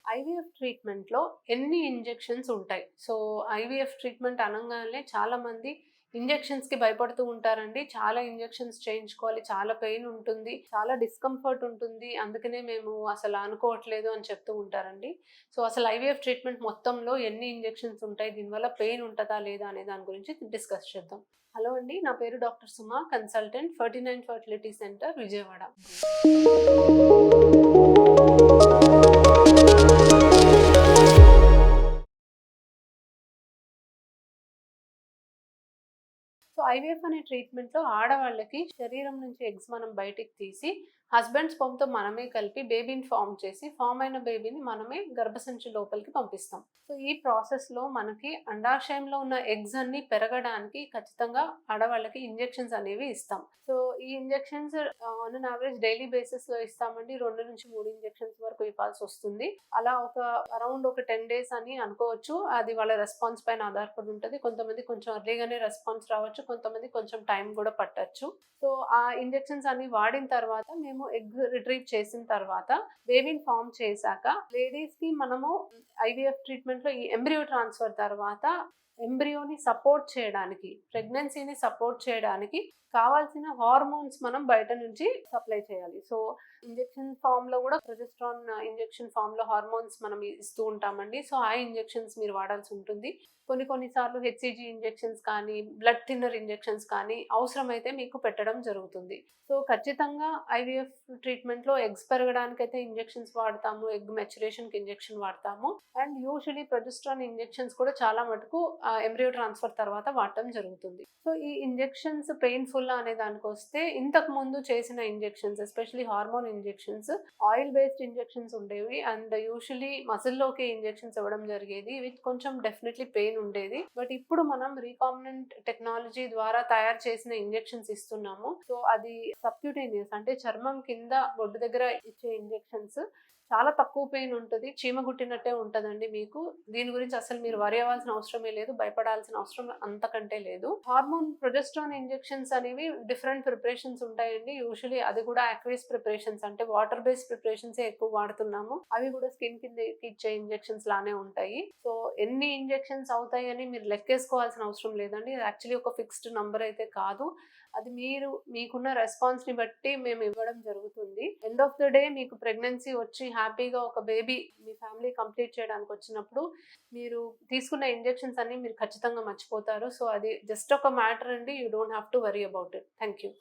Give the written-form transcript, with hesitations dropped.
IVF ట్రీట్మెంట్‌లో ఎన్ని injections ఉంటాయి? So, IVF treatment అనంగానే చాలామంది ఇంజెక్షన్స్‌కి భయపడుతూ ఉంటారండి. చాలా ఇంజెక్షన్స్ చేయించుకోవాలి, చాలా పెయిన్ ఉంటుంది, చాలా డిస్కంఫర్ట్ ఉంటుంది. అందుకనే మేము అసలు అనుకోవట్లేదు అని చెప్తూ ఉంటారండి. సో, అసలు ఐవీఎఫ్ ట్రీట్మెంట్ మొత్తంలో ఎన్ని ఇంజెక్షన్స్ ఉంటాయి? దీనివల్ల పెయిన్ ఉంటదా? లేదా? అనే దాని గురించి డిస్కస్ చేద్దాం. హలో అండి. నా పేరు doctor Suma, consultant 49 fertility centre Vijayawada. So, IVF అనే ట్రీట్మెంట్‌లో ఆడవాళ్ళకి శరీరం నుంచి ఎగ్స్ మనం బయటికి తీసి, హస్బెండ్ స్పెర్మ్‌తో మనమే కలిపి బేబీని ఫార్మ్ చేసి, ఫార్మ్ అయిన బేబీని మనమే గర్భసంచి లోపలికి పంపిస్తాం. సో, ఈ ప్రాసెస్‌లో మనకి అండాశయంలో ఉన్న ఎగ్స్ అన్నీ పెరగడానికి ఖచ్చితంగా ఆడవాళ్ళకి ఇంజెక్షన్స్ అనేవి ఇస్తాం. సో, ఈ injections on an average daily బేసిస్‌లో ఇస్తామండి. 2-3 ఇంజెక్షన్స్ వరకు ఇవ్వాల్సొస్తుంది. అలా అరౌండ్ ఒక 10 డేస్ అని అనుకోవచ్చు. అది వాళ్ళ రెస్పాన్స్ పైన ఆధారపడి ఉంటది. కొంతమంది కొంచెం ఎర్లీగానే రెస్పాన్స్ రావచ్చు. కొంతమంది కొంచెం టైం గూడా పట్టొచ్చు. సో, ఆ ఇంజెక్షన్స్ అన్ని వాడిన తర్వాత మేము ఎగ్ రిట్రీవ్ చేసిన తర్వాత బేబీని ఫార్మ్ చేశాక లేడీస్‌కి మనము ఐవీఎఫ్ ట్రీట్మెంట్‌లో ఈ ఎంబ్రియో ట్రాన్స్‌ఫర్ తర్వాత ఎంబ్రియోని సపోర్ట్ చేయడానికి, ప్రెగ్నెన్సీని సపోర్ట్ చేయడానికి కావాల్సిన హార్మోన్స్ మనం బయట నుంచి సప్లై చేయాలి. సో, ఇంజెక్షన్ ఫార్మ్‌లో గూడా ప్రొజెస్ట్రాన్ ఇంజెక్షన్ ఫార్మ్‌లో హార్మోన్స్ మనం ఇస్తూ ఉంటామండి. సో, ఆ ఇంజెక్షన్స్ మీరు వాడాల్సి ఉంటుంది. కొన్ని సార్లు హెచ్‌సీజీ ఇంజెక్షన్స్ కానీ, బ్లడ్ థిన్నర్ ఇంజెక్షన్స్ కానీ అవసరమైతే మీకు పెట్టడం జరుగుతుంది. సో, ఖచ్చితంగా ఐవీఎఫ్ ట్రీట్మెంట్‌లో ఎగ్స్ పెరగడానికైతే ఇంజెక్షన్స్ వాడతాము. ఎగ్ మెచ్యురేషన్‌కి ఇంజెక్షన్ వాడతాము. అండ్ యూజువల్లీ ప్రొజెస్ట్రాన్ ఇంజెక్షన్స్ కూడా చాలా మటుకు ఎంబ్రియో ట్రాన్స్‌ఫర్ తర్వాత వాడటం జరుగుతుంది. సో, ఈ ఇంజెక్షన్స్ పెయిన్‌ఫుల్లా అనే దానికొస్తే ఇంతకు ముందు చేసిన injections especially hormone injections, oil based injections ఉండేవి. అండ్ యూజువల్లీ మజిల్‌లోకి ఇంజెక్షన్స్ ఇవ్వడం జరిగేది. ఇవి కొంచెం డెఫినెట్‌లీ పెయిన్ ఉండేది. బట్ ఇప్పుడు మనం రీకాంబినెంట్ టెక్నాలజీ ద్వారా తయారు చేసిన ఇంజెక్షన్స్ ఇస్తున్నాము. సో, అది సబ్క్యూటేనియస్ అంటే చర్మం కింద బొడ్డు దగ్గర ఇచ్చే ఇంజెక్షన్స్ చాలా తక్కువ పెయిన్ ఉంటది. చీమ కుట్టినట్టే ఉంటదండి మీకు. దీని గురించి అసలు మీరు వరి అవ్వాల్సిన అవసరమే లేదు. భయపడాల్సిన అవసరం అంతకంటే లేదు. హార్మోన్ ప్రొజెస్ట్రాన్ ఇంజెక్షన్స్ అనేవి డిఫరెంట్ ప్రిపరేషన్స్ ఉంటాయండి. యూజువల్లీ అది కూడా అక్వేస్ ప్రిపరేషన్స్ అంటే వాటర్ బేస్డ్ ప్రిపరేషన్సే ఎక్కువ వాడుతున్నాము. అవి కూడా స్కిన్ కిందకి ఇచ్చే ఇంజెక్షన్స్ లానే ఉంటాయి. సో, ఎన్ని ఇంజెక్షన్స్ అవుతాయని మీరు లెక్కేసుకోవాల్సిన అవసరం లేదండి. ఇది యాక్చువల్లీ ఒక ఫిక్స్డ్ నంబర్ అయితే కాదు. అది మీకున్న రెస్పాన్స్‌ని బట్టి మేము ఇవ్వడం జరుగుతుంది. ఎండ్ ఆఫ్ ద డే మీకు ప్రెగ్నెన్సీ వచ్చి హ్యాపీగా ఒక బేబీ మీ ఫ్యామిలీ కంప్లీట్ చేయడానికొచ్చినప్పుడు మీరు తీసుకున్న ఇంజెక్షన్స్ అన్నీ మీరు ఖచ్చితంగా మర్చిపోతారు. సో, అది జస్ట్ ఒక మ్యాటర్ అండి. You don't have to worry about it. Thank you.